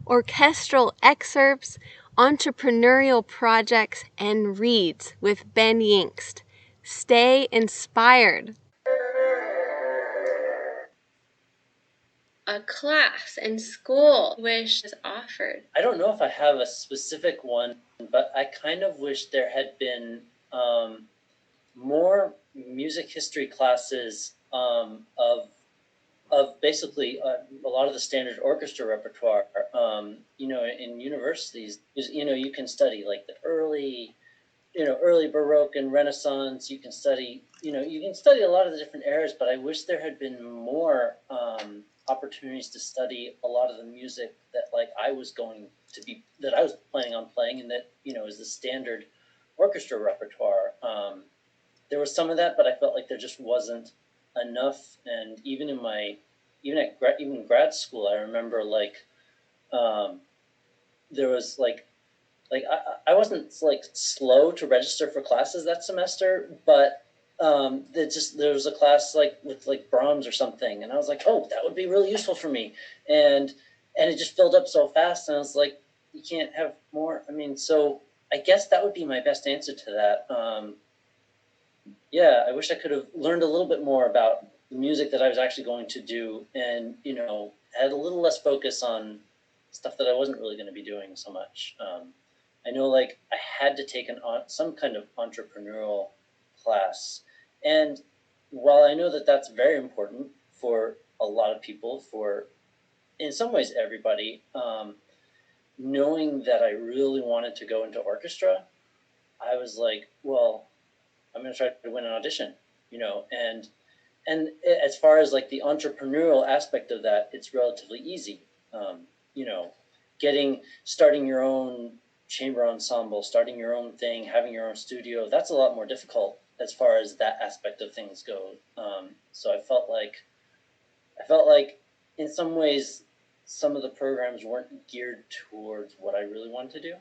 orchestral excerpts, entrepreneurial projects, and reads with Ben Yingst. Stay inspired. A class in school wish is offered. I don't know if I have a specific one, but I kind of wish there had been more music history classes of basically a lot of the standard orchestra repertoire. In universities, you can study like the early Baroque and Renaissance. You can study a lot of the different eras, but I wish there had been more opportunities to study a lot of the music that I was planning on playing, and that is the standard orchestra repertoire. There was some of that, but I felt like there just wasn't enough. And even in grad school, I remember there was I wasn't slow to register for classes that semester, but there was a class with Brahms or something, and I was like, oh, that would be really useful for me, and it just filled up so fast, and I was like, you can't have more. I mean, so I guess that would be my best answer to that. Yeah, I wish I could have learned a little bit more about the music that I was actually going to do, and had a little less focus on stuff that I wasn't really going to be doing so much. I know I had to take some kind of entrepreneurial class, and while I know that that's very important for a lot of people, for in some ways everybody, knowing that I really wanted to go into orchestra, I was like, well, I'm going to try to win an audition, and as far as the entrepreneurial aspect of that, it's relatively easy. You know, starting your own chamber ensemble, starting your own thing, having your own studio, that's a lot more difficult as far as that aspect of things go. So I felt like in some ways, some of the programs weren't geared towards what I really wanted to do.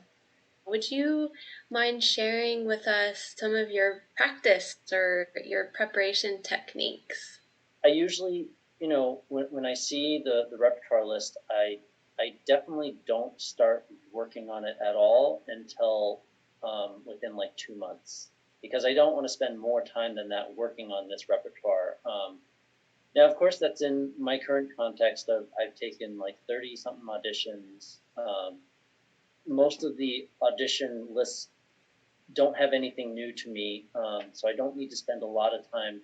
Would you mind sharing with us some of your practice or your preparation techniques? I usually, when I see the repertoire list, I definitely don't start working on it at all until within 2 months, because I don't want to spend more time than that working on this repertoire. Now, of course, that's in my current context of I've taken 30 something auditions. Most of the audition lists don't have anything new to me, so I don't need to spend a lot of time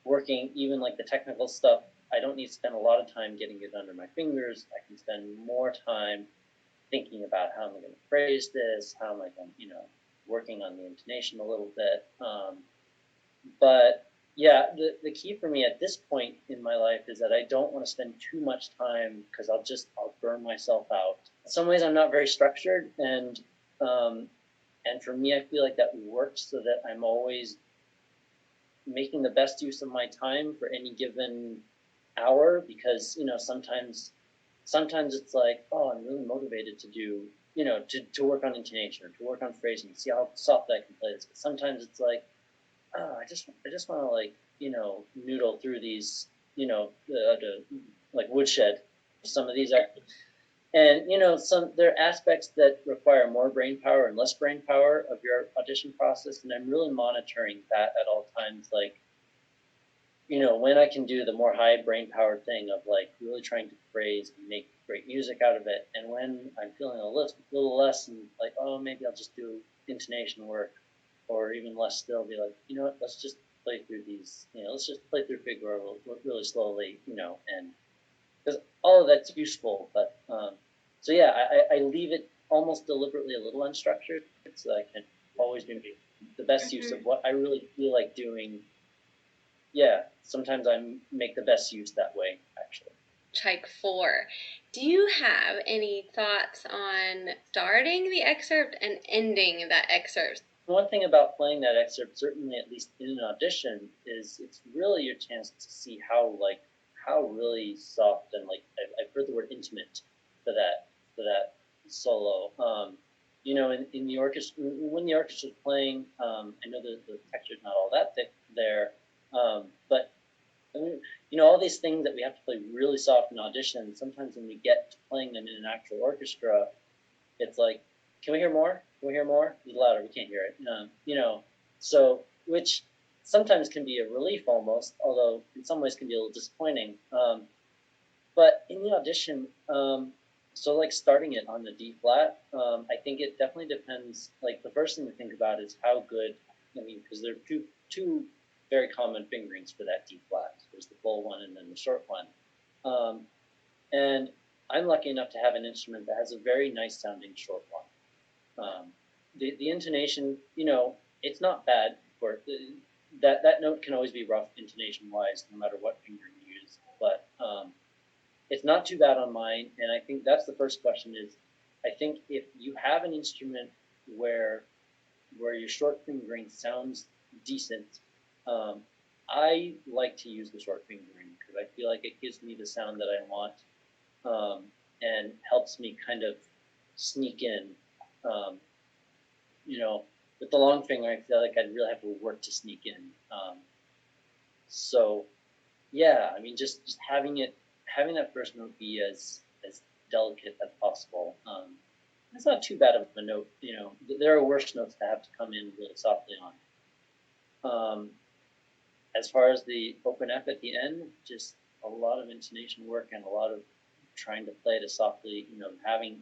working, even the technical stuff. I don't need to spend a lot of time getting it under my fingers. I can spend more time thinking about how am I going to phrase this, how am I going to, working on the intonation a little bit. But yeah, the key for me at this point in my life is that I don't want to spend too much time, because I'll burn myself out. In some ways, I'm not very structured, and for me, I feel like that works so that I'm always making the best use of my time for any given hour, because sometimes it's like, oh, I'm really motivated to do to work on intonation or to work on phrasing, see how soft I can play this. But sometimes it's like, oh, I just want to noodle through these woodshed. Some of these are, and there are aspects that require more brain power and less brain power of your audition process, and I'm really monitoring that at all times. When I can do the more high brain power thing of really trying to phrase and make great music out of it, and when I'm feeling a little less, and oh, maybe I'll just do intonation work, or even less still, be like, let's just play through these, let's just play through figure really slowly, and because all of that's useful. But so yeah, I leave it almost deliberately a little unstructured, so I can always do the best use of what I really feel like doing. Yeah, sometimes I make the best use that way, actually. Trike 4. Do you have any thoughts on starting the excerpt and ending that excerpt? One thing about playing that excerpt, certainly at least in an audition, is it's really your chance to see how really soft and I've heard the word intimate for that solo. In the orchestra, when the orchestra is playing, I know the texture's not all that thick there, but I mean, all these things that we have to play really soft in audition, sometimes when we get to playing them in an actual orchestra, it's like, can we hear more? Can we hear more? It's louder, we can't hear it. So, which sometimes can be a relief almost, although in some ways can be a little disappointing. But in the audition, so like starting it on the D flat, I think it definitely depends. Like the first thing to think about is how good. I mean, because there are two very common fingerings for that D flat. There's the full one and then the short one. And I'm lucky enough to have an instrument that has a very nice sounding short one. The intonation, it's not bad. For that note can always be rough intonation wise, no matter what finger you use. But it's not too bad on mine, and I think that's the first question is, I think if you have an instrument where your short fingering sounds decent, I like to use the short fingering because I feel like it gives me the sound that I want, and helps me kind of sneak in. Um, with the long finger, I feel like I'd really have to work to sneak in. So yeah, I mean, just having that first note be as delicate as possible. It's not too bad of a note. There are worse notes that have to come in really softly on. As far as the open F at the end, just a lot of intonation work and a lot of trying to play it as softly.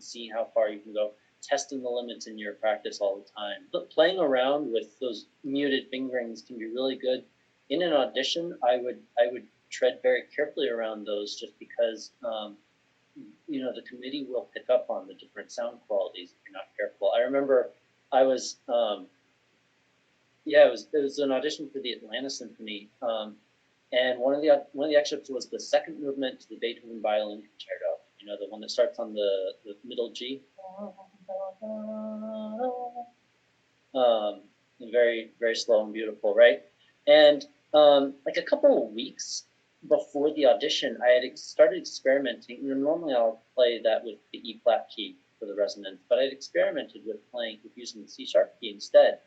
Seeing how far you can go, testing the limits in your practice all the time. But playing around with those muted fingerings can be really good. In an audition, I would tread very carefully around those, just because the committee will pick up on the different sound qualities if you're not careful. I remember I was it was an audition for the Atlanta Symphony, and one of the excerpts was the second movement to the Beethoven Violin Concerto. The one that starts on the middle G. Very, very slow and beautiful, right? And like a couple of weeks before the audition, I had started experimenting. Normally I'll play that with the E flat key for the resonance, but I'd experimented with using the C sharp key instead.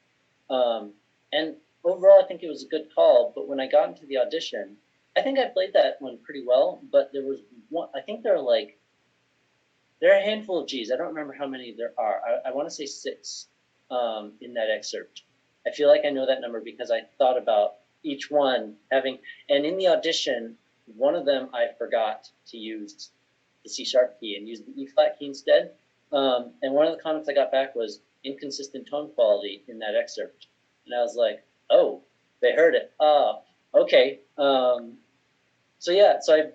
And overall, I think it was a good call. But when I got into the audition, I think I played that one pretty well. But there was one. I think there are a handful of Gs. I don't remember how many there are. I want to say 6 in that excerpt. I feel like I know that number because I thought about each one having. And in the audition, one of them I forgot to use the C sharp key and used the E flat key instead. And one of the comments I got back was inconsistent tone quality in that excerpt. And I was like, oh, they heard it. Okay. So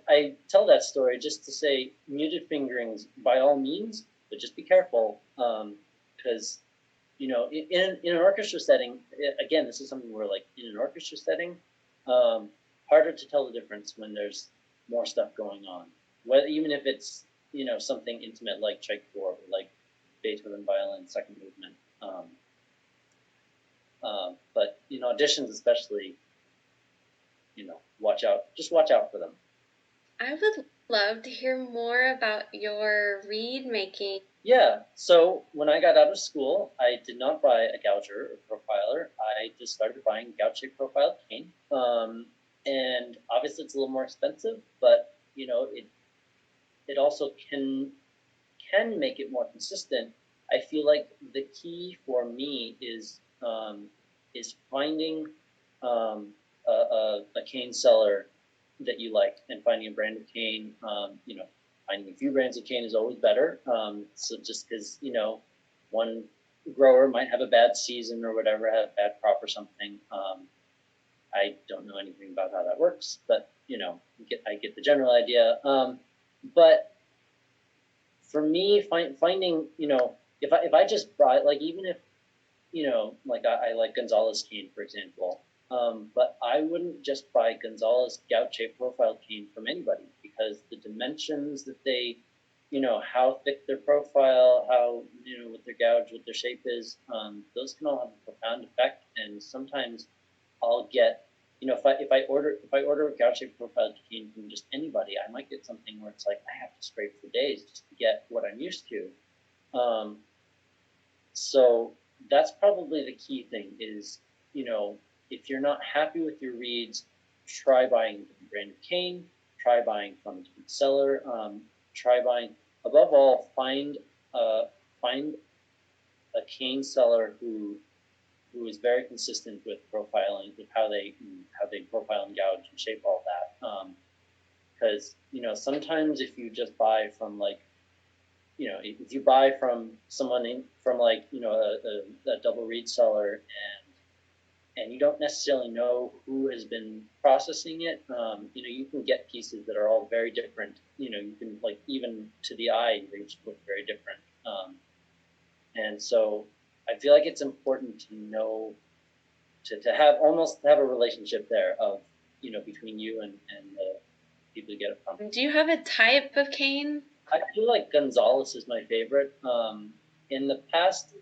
I tell that story just to say muted fingerings by all means, but just be careful, because in an orchestra setting, again, this is something where in an orchestra setting, harder to tell the difference when there's more stuff going on. Even if it's something intimate like Tchaikovsky or like Beethoven violin second movement. But in auditions especially, watch out. Just watch out for them. I would love to hear more about your reed making. Yeah, so when I got out of school, I did not buy a gouger or profiler. I just started buying gouge profile cane. And obviously it's a little more expensive, but it also can make it more consistent. I feel like the key for me is finding a cane seller that you like and finding a brand of cane. Finding a few brands of cane is always better. So just because one grower might have a bad season or whatever, have a bad crop or something. I don't know anything about how that works, but I get the general idea. But for me, finding if I just buy even if I like Gonzalez cane, for example. But I wouldn't just buy Gonzalez gouge profile cane from anybody, because the dimensions that they, how thick their profile, how, what their gouge, what their shape is, those can all have a profound effect. And sometimes I'll get, if I order a gouge profile cane from just anybody, I might get something where it's like I have to scrape for days just to get what I'm used to. So that's probably the key thing is, if you're not happy with your reeds, try buying a different brand of cane, try buying from a different seller, try buying, above all, find a cane seller who is very consistent with profiling, with how they profile and gouge and shape all that. Because sometimes if you just buy from like, if you buy from someone from like a double reed seller and you don't necessarily know who has been processing it, you can get pieces that are all very different. You can, like, even to the eye, they just look very different. And so I feel like it's important to know, to have a relationship there of, between you and the people you get it from. Do you have a type of cane? I feel like Gonzalez is my favorite. In the past,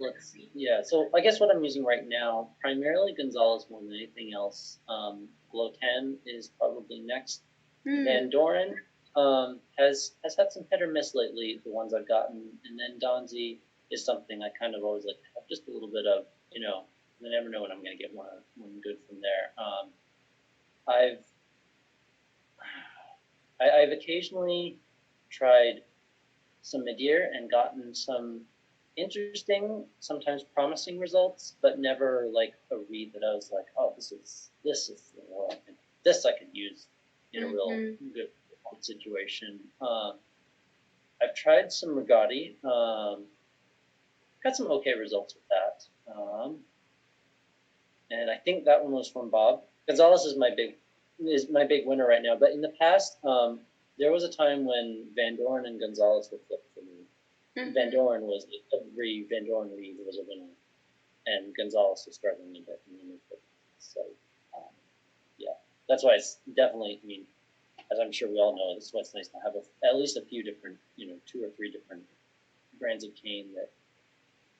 so I guess what I'm using right now, primarily Gonzalez more than anything else. Gloten is probably next. Van Doren has had some hit or miss lately, the ones I've gotten. And then Donzi is something I kind of always like to have just a little bit of, I never know when I'm going to get one good from there. I've occasionally tried some Madeir and gotten some interesting, sometimes promising results, but never like a reed that I was like, oh, this is this I could use in a real good situation. I've tried some Rigati, got some okay results with that, and I think that one was from Bob. Gonzalez is my big winner right now, but in the past, there was a time when Van Doren and Gonzalez were flipped for me. Van Doren was every Van Doren reed was a winner, and Gonzalez was struggling a bit. So, yeah, that's why it's definitely. I mean, as I'm sure we all know, this is why it's nice to have at least a few different, 2 or 3 different brands of cane that,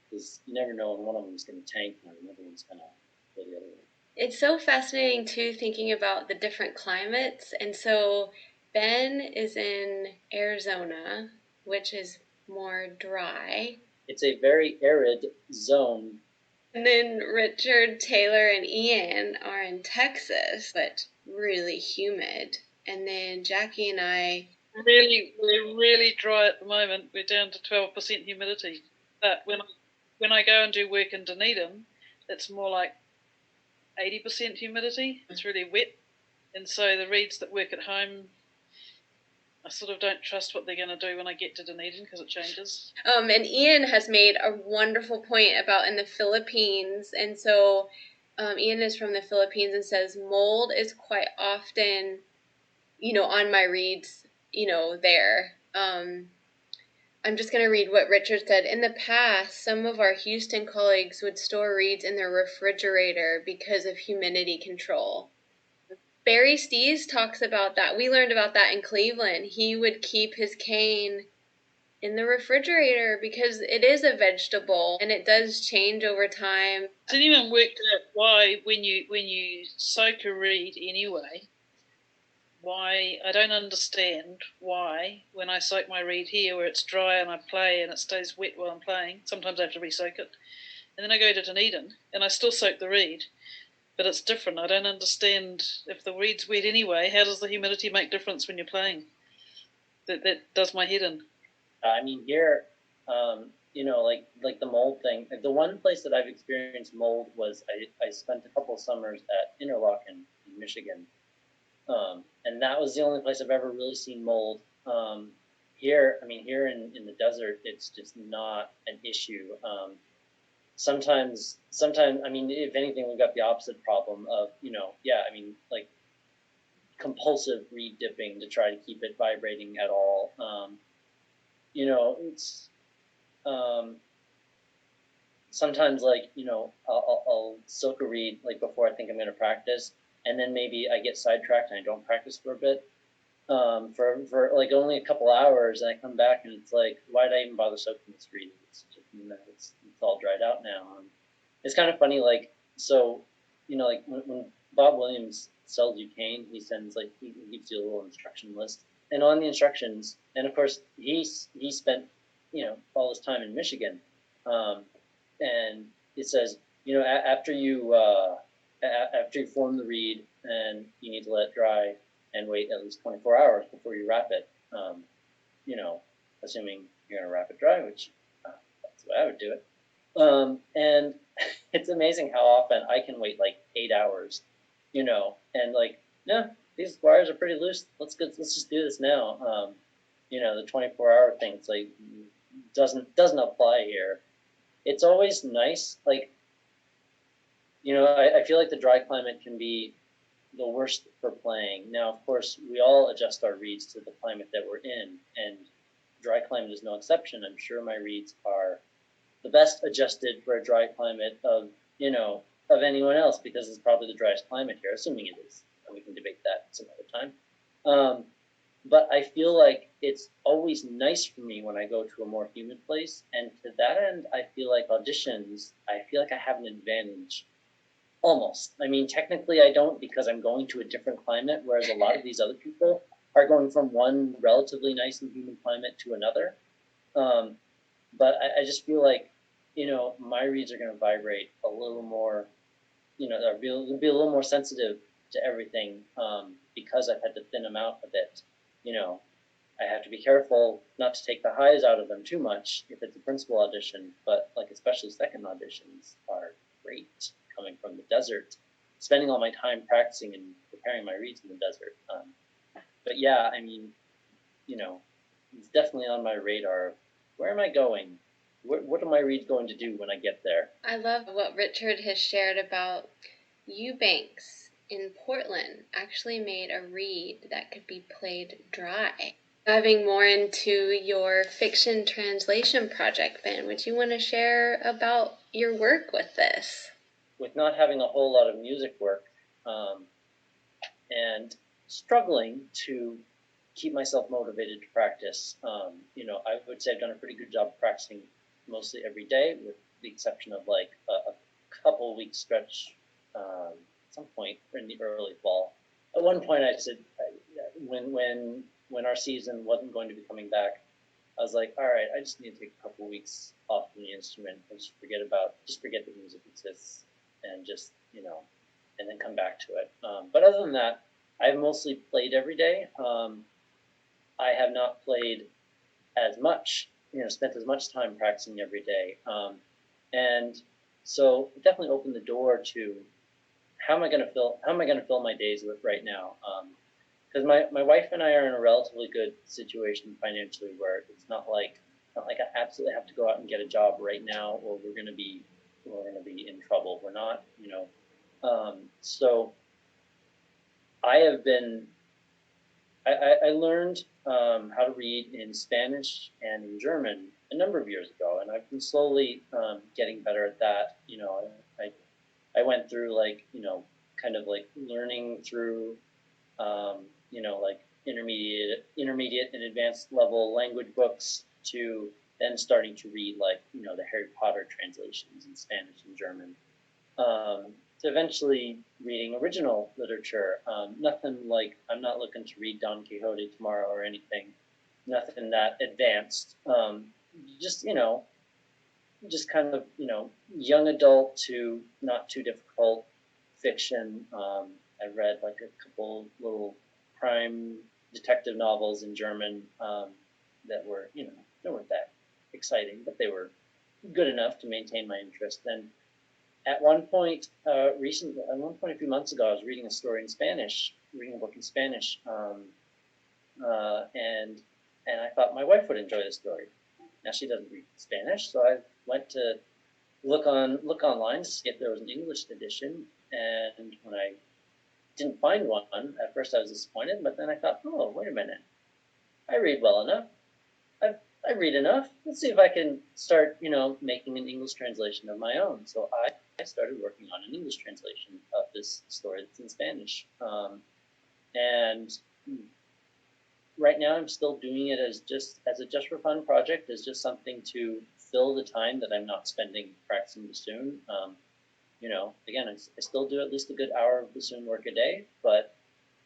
because you never know when one of them is going to tank and another one's going to go the other way. It's so fascinating too, thinking about the different climates. And so Ben is in Arizona, which is more dry. It's a very arid zone. And then Richard, Taylor, and Ian are in Texas, but really humid. And then Jackie and I. We're really dry at the moment. We're down to 12% humidity. But when I go and do work in Dunedin, it's more like 80% humidity. It's really wet. And so the reeds that work at home, I sort of don't trust what they're going to do when I get to Dunedin because it changes. And Ian has made a wonderful point about in the Philippines. And so Ian is from the Philippines and says mold is quite often, on my reeds, there. I'm just going to read what Richard said. In the past, some of our Houston colleagues would store reeds in their refrigerator because of humidity control. Barry Stees talks about that. We learned about that in Cleveland. He would keep his cane in the refrigerator because it is a vegetable and it does change over time. Has anyone worked out why when you soak a reed anyway, why I don't understand why when I soak my reed here where it's dry and I play and it stays wet while I'm playing, sometimes I have to re-soak it, and then I go to Dunedin and I still soak the reed, but it's different. I don't understand, if the reed's wet anyway, how does the humidity make difference when you're playing? That does my head in. I mean, here, like the mold thing. The one place that I've experienced mold was I spent a couple of summers at Interlochen in Michigan. And that was the only place I've ever really seen mold. Here in the desert, it's just not an issue. Sometimes, I mean, if anything, we've got the opposite problem of, like compulsive reed dipping to try to keep it vibrating at all. It's sometimes like, I'll soak a reed like before I think I'm going to practice. And then maybe I get sidetracked and I don't practice for a bit, for like only a couple hours, and I come back and it's like, why did I even bother soaking this reed? It's all dried out now. It's kind of funny, like, so, like when Bob Williams sells you cane, he sends like, he gives you a little instruction list, and on the instructions, and of course he spent all this time in Michigan, and it says, after you form the reed, and you need to let it dry and wait at least 24 hours before you wrap it. Assuming you're going to wrap it dry, which that's the way I would do it. And it's amazing how often I can wait like 8 hours, and like, no, these wires are pretty loose. Let's just do this now. The 24-hour thing, it's like doesn't apply here. It's always nice, like, I feel like the dry climate can be the worst for playing. Now, of course, we all adjust our reeds to the climate that we're in, and dry climate is no exception. I'm sure my reeds are the best adjusted for a dry climate of anyone else, because it's probably the driest climate here, assuming it is. And we can debate that some other time. But I feel like it's always nice for me when I go to a more humid place, and to that end, I feel like auditions, I feel like I have an advantage. Almost. I mean, technically I don't, because I'm going to a different climate, whereas a lot of these other people are going from one relatively nice and humid climate to another. But I just feel like, my reeds are going to vibrate a little more, they'll be a little more sensitive to everything, because I've had to thin them out a bit. I have to be careful not to take the highs out of them too much if it's a principal audition, but like especially second auditions are great coming from the desert, spending all my time practicing and preparing my reeds in the desert. But yeah, I mean, it's definitely on my radar. Where am I going? What are my reeds going to do when I get there? I love what Richard has shared about Eubanks in Portland actually made a reed that could be played dry. Diving more into your fiction translation project, Ben, would you want to share about your work with this? With not having a whole lot of music work, and struggling to keep myself motivated to practice, I would say I've done a pretty good job of practicing mostly every day, with the exception of like a couple week stretch at some point in the early fall. At one point, I said, when our season wasn't going to be coming back, I was like, all right, I just need to take a couple weeks off from the instrument and just forget that music exists, and just, and then come back to it. But other than that, I've mostly played every day. I have not played as much, spent as much time practicing every day. And so it definitely opened the door to how am I going to fill my days with right now? Because my wife and I are in a relatively good situation financially, where it's not like I absolutely have to go out and get a job right now, or we're going to be in trouble. We're not, so I have been. I learned how to read in Spanish and in German a number of years ago, and I've been slowly getting better at that. I went through kind of like learning through like intermediate and advanced level language books, to then starting to read the Harry Potter translations in Spanish and German, to eventually reading original literature. Nothing like, I'm not looking to read Don Quixote tomorrow or anything. Nothing that advanced. Just kind of young adult to not too difficult fiction. I read like a couple little crime detective novels in German that were, they weren't that exciting, but they were good enough to maintain my interest. And at one point, a few months ago, I was reading a book in Spanish, and I thought my wife would enjoy the story. Now, she doesn't read Spanish, so I went to look online to see if there was an English edition, and when I didn't find one, at first I was disappointed, but then I thought, oh, wait a minute, I read well enough. I read enough. Let's see if I can start, making an English translation of my own. So I started working on an English translation of this story that's in Spanish. And right now I'm still doing it as a just for fun project, as just something to fill the time that I'm not spending practicing bassoon. Again, I still do at least a good hour of bassoon work a day, but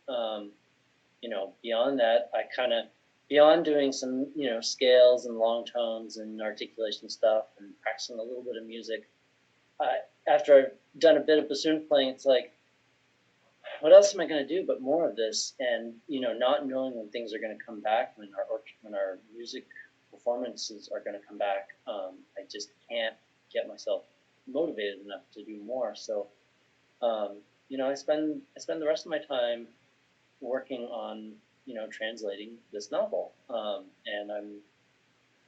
beyond that, beyond doing some, scales and long tones and articulation stuff and practicing a little bit of music, after I've done a bit of bassoon playing, it's like, what else am I going to do but more of this? And not knowing when things are going to come back, when our music performances are going to come back, I just can't get myself motivated enough to do more. So, I spend the rest of my time working on translating this novel, and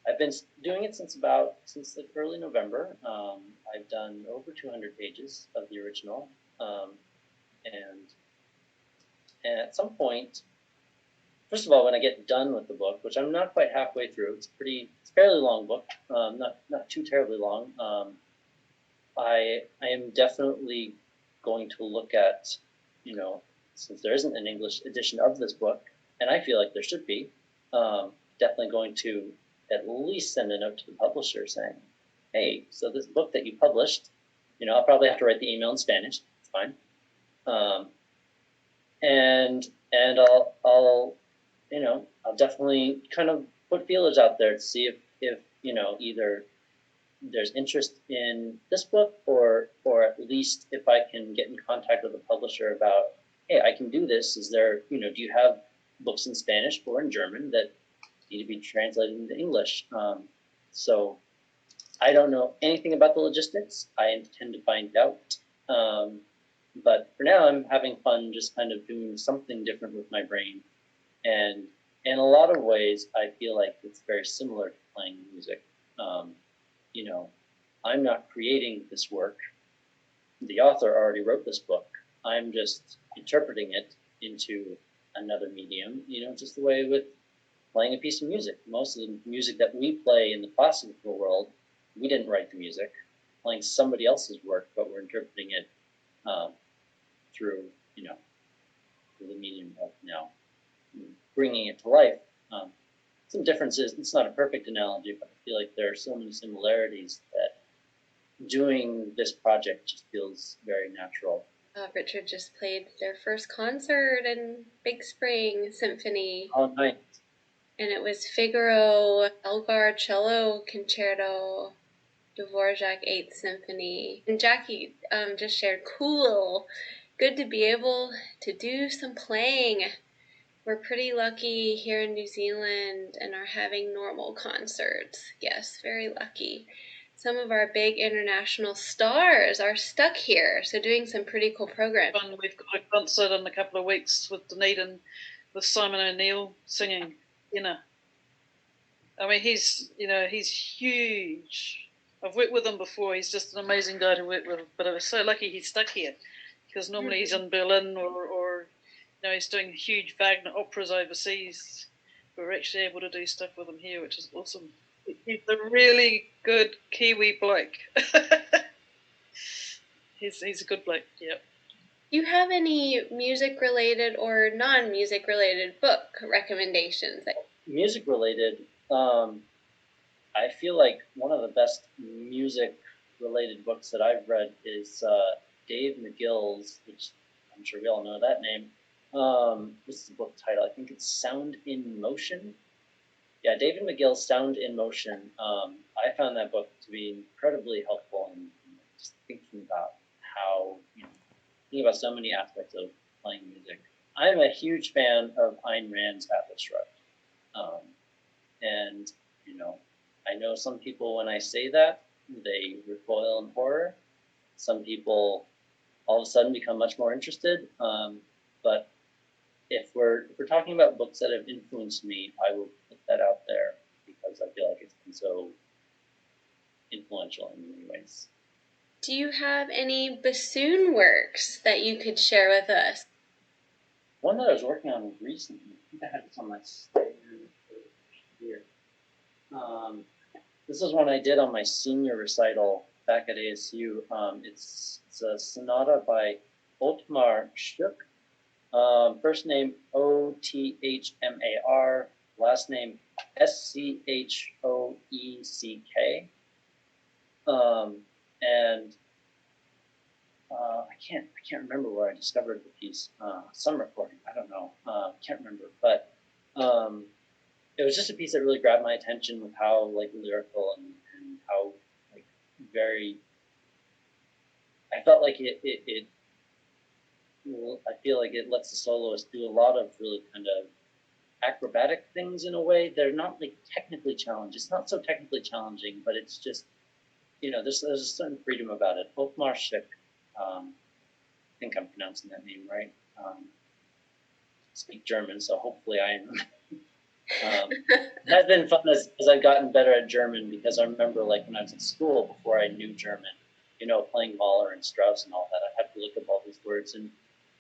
I've been doing it since like early November. I've done over 200 pages of the original, and at some point, first of all, when I get done with the book, which I'm not quite halfway through, it's fairly long book, not too terribly long. I am definitely going to look at, since there isn't an English edition of this book, and I feel like there should be, definitely going to at least send a note to the publisher saying, hey, so this book that you published, I'll probably have to write the email in Spanish. It's fine. And I'll definitely kind of put feelers out there to see if either there's interest in this book, or at least if I can get in contact with the publisher about, hey, I can do this. Is there, do you have books in Spanish or in German that need to be translated into English? So I don't know anything about the logistics. I intend to find out. But for now, I'm having fun just kind of doing something different with my brain. And in a lot of ways, I feel like it's very similar to playing music. I'm not creating this work. The author already wrote this book. I'm just interpreting it into another medium, just the way with playing a piece of music. Most of the music that we play in the classical world, we didn't write the music. Playing somebody else's work, but we're interpreting it through the medium of now bringing it to life. Some differences. It's not a perfect analogy, but I feel like there are so many similarities that doing this project just feels very natural. Richard just played their first concert in Big Spring Symphony. Oh, nice. And it was Figaro, Elgar Cello Concerto, Dvorak 8th Symphony. And Jackie just shared, cool, good to be able to do some playing. We're pretty lucky here in New Zealand and are having normal concerts. Yes, very lucky. Some of our big international stars are stuck here, so doing some pretty cool programs. We've got a concert in a couple of weeks with Dunedin, with Simon O'Neill singing. I mean, he's huge. I've worked with him before. He's just an amazing guy to work with. But I was so lucky he's stuck here, because normally he's in Berlin or he's doing huge Wagner operas overseas. But we're actually able to do stuff with him here, which is awesome. He's a really good Kiwi bloke. He's a good bloke. Yep. Do you have any music-related or non-music-related book recommendations? Music-related, I feel like one of the best music-related books that I've read is Dave McGill's, which I'm sure we all know that name. This is the book title. I think it's Sound in Motion. Yeah, David McGill's Sound in Motion. I found that book to be incredibly helpful in just thinking about how, thinking about so many aspects of playing music. I'm a huge fan of Ayn Rand's Atlas Shrugged. And, I know some people, when I say that, they recoil in horror. Some people all of a sudden become much more interested. But if we're talking about books that have influenced me, I will put that out there because I feel like it's been so influential in many ways. Do you have any bassoon works that you could share with us? One that I was working on recently, I think I had this on my stand here. This is one I did on my senior recital back at ASU. It's a sonata by Otmar Schuck. First name Othmar, last name Schoeck. And I can't remember where I discovered the piece. Some recording, I don't know. Can't remember, but it was just a piece that really grabbed my attention with how lyrical and how very. I felt like it I feel like it lets the soloist do a lot of really kind of acrobatic things in a way. They're not like technically challenging. It's not so technically challenging, but it's just, there's a certain freedom about it. Hofmarschik, I think I'm pronouncing that name right. Speak German, so hopefully I am. It has been fun as I've gotten better at German, because I remember like when I was in school before I knew German, playing Mahler and Strauss and all that, I had to look up all these words, and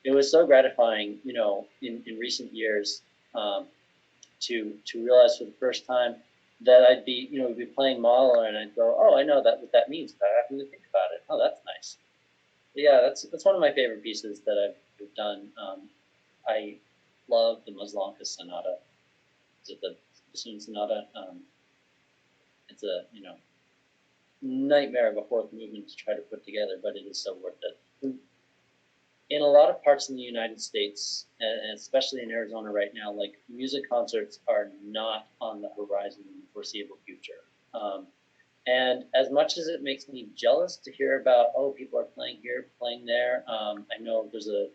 it was so gratifying, in recent years, to realize for the first time that I'd be, we'd be playing Mahler and I'd go, oh, I know that what that means, but I have to think about it. Oh, that's nice. But yeah, that's one of my favorite pieces that I've done. I love the Mazlanka Sonata. Is it the Bassoon Sonata? It's a nightmare of a fourth movement to try to put together, but it is so worth it. In a lot of parts in the United States, and especially in Arizona right now, like music concerts are not on the horizon in the foreseeable future. And as much as it makes me jealous to hear about, oh, people are playing here, playing there. I know there's a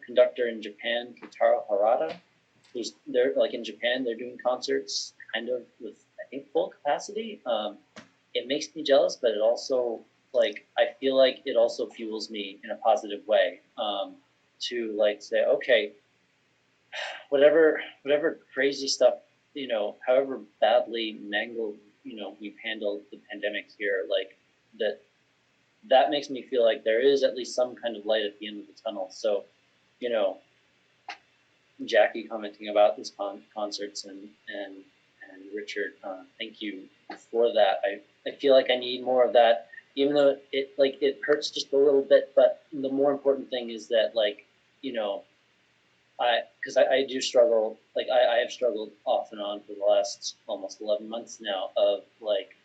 conductor in Japan, Kitaro Harada, who's they're like in Japan, they're doing concerts kind of with, I think, full capacity. It makes me jealous, but it also, like, I feel like it also fuels me in a positive way, to like say, okay, whatever crazy stuff, however badly mangled, we've handled the pandemic here, like that makes me feel like there is at least some kind of light at the end of the tunnel. So, you know, Jackie commenting about these concerts and Richard, thank you for that. I feel like I need more of that, even though it hurts just a little bit. But the more important thing is that, like, I do struggle, like I have struggled off and on for the last almost 11 months now of, like,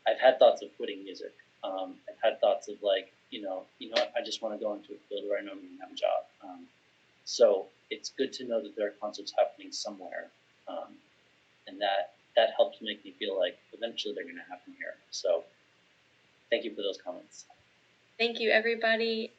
I've had thoughts of quitting music. I've had thoughts of, like, I just want to go into a field where I know I'm going to have a job. So it's good to know that there are concerts happening somewhere, and that helps make me feel like eventually they're going to happen here. So thank you for those comments. Thank you, everybody.